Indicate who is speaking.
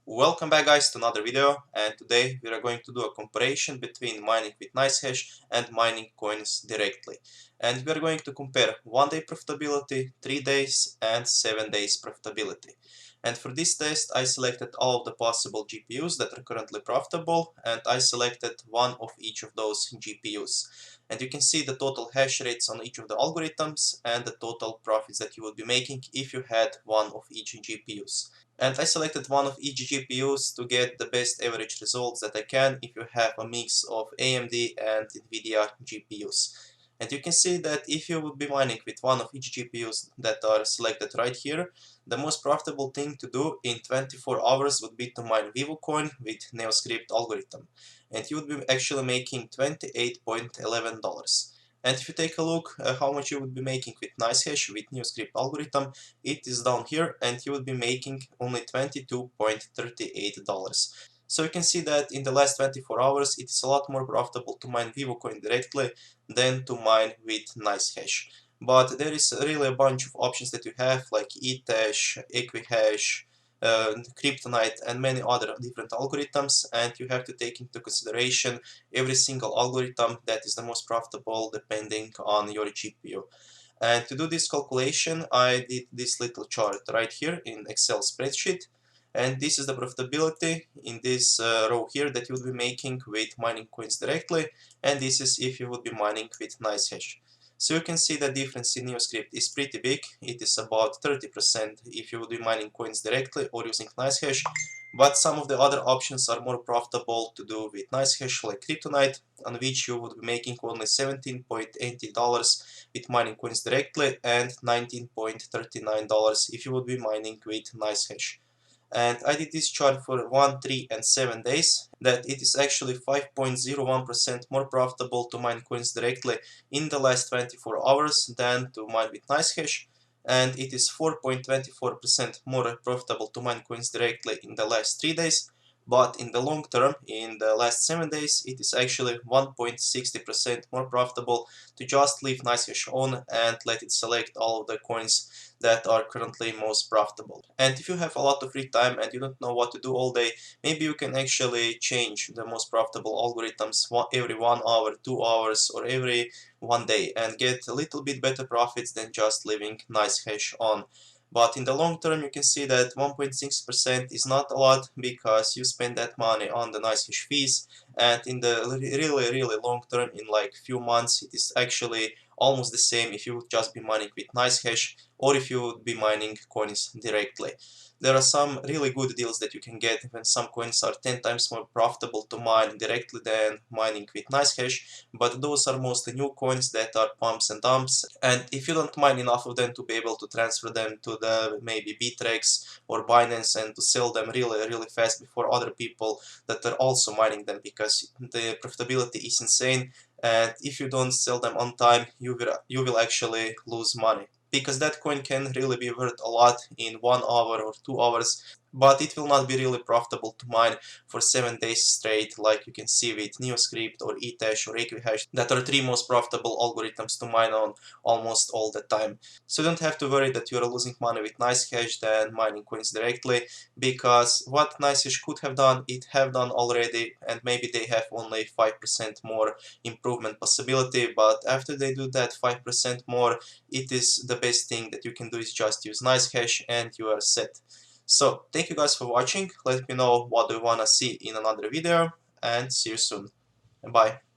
Speaker 1: Welcome back guys to another video, and today we are going to do a comparison between mining with Nicehash and mining coins directly. And we are going to compare 1 day profitability, 3 days and 7 days profitability. And for this test I selected all of the possible GPUs that are currently profitable, and I selected one of each of those GPUs. And you can see the total hash rates on each of the algorithms and the total profits that you would be making if you had one of each GPUs. And I selected one of each GPUs to get the best average results that I can if you have a mix of AMD and NVIDIA GPUs. And you can see that if you would be mining with one of each GPUs that are selected right here, the most profitable thing to do in 24 hours would be to mine Vivo coin with NeoScript algorithm. And you would be actually making $28.11. And if you take a look at how much you would be making with Nicehash with NeoScript algorithm, it is down here and you will be making only $22.38. So you can see that in the last 24 hours it is a lot more profitable to mine Vivo coin directly than to mine with Nicehash. But there is really a bunch of options that you have, like Ethash, Equihash, Kryptonite and many other different algorithms, and you have to take into consideration every single algorithm that is the most profitable depending on your GPU. And to do this calculation, I did this little chart right here in Excel spreadsheet. And this is the profitability in this row here that you would be making with mining coins directly. And this is if you would be mining with Nicehash. So you can see the difference in NeoScript is pretty big. It is about 30% if you would be mining coins directly or using Nicehash. But some of the other options are more profitable to do with Nicehash, like Kryptonite, on which you would be making only $17.80 with mining coins directly and $19.39 if you would be mining with Nicehash. And I did this chart for 1, 3 and 7 days, that it is actually 5.01% more profitable to mine coins directly in the last 24 hours than to mine with Nicehash, and it is 4.24% more profitable to mine coins directly in the last 3 days, but in the long term, in the last 7 days, it is actually 1.60% more profitable to just leave Nicehash on and let it select all of the coins that are currently most profitable. And if you have a lot of free time and you don't know what to do all day, maybe you can actually change the most profitable algorithms every 1 hour, 2 hours, or every 1 day and get a little bit better profits than just leaving Nicehash on. But in the long term, you can see that 1.6% is not a lot because you spend that money on the Nicehash fees, and in the really long term, in like few months, it is actually almost the same if you would just be mining with Nicehash or if you would be mining coins directly. There are some really good deals that you can get when some coins are 10 times more profitable to mine directly than mining with Nicehash, but those are mostly new coins that are pumps and dumps, and if you don't mine enough of them to be able to transfer them to the maybe Bittrex or Binance and to sell them really fast before other people that are also mining them, because the profitability is insane, and if you don't sell them on time, you will actually lose money, because that coin can really be worth a lot in 1 hour or 2 hours, but it will not be really profitable to mine for 7 days straight, like you can see with NeoScript or Ethash or Equihash, that are 3 most profitable algorithms to mine on almost all the time. So don't have to worry that you are losing money with Nicehash than mining coins directly, because what Nicehash could have done, it have done already, and maybe they have only 5% more improvement possibility, but after they do that 5% more, it is the best thing that you can do is just use Nicehash and you are set. So thank you guys for watching. Let me know what you wanna see in another video, and see you soon. Bye.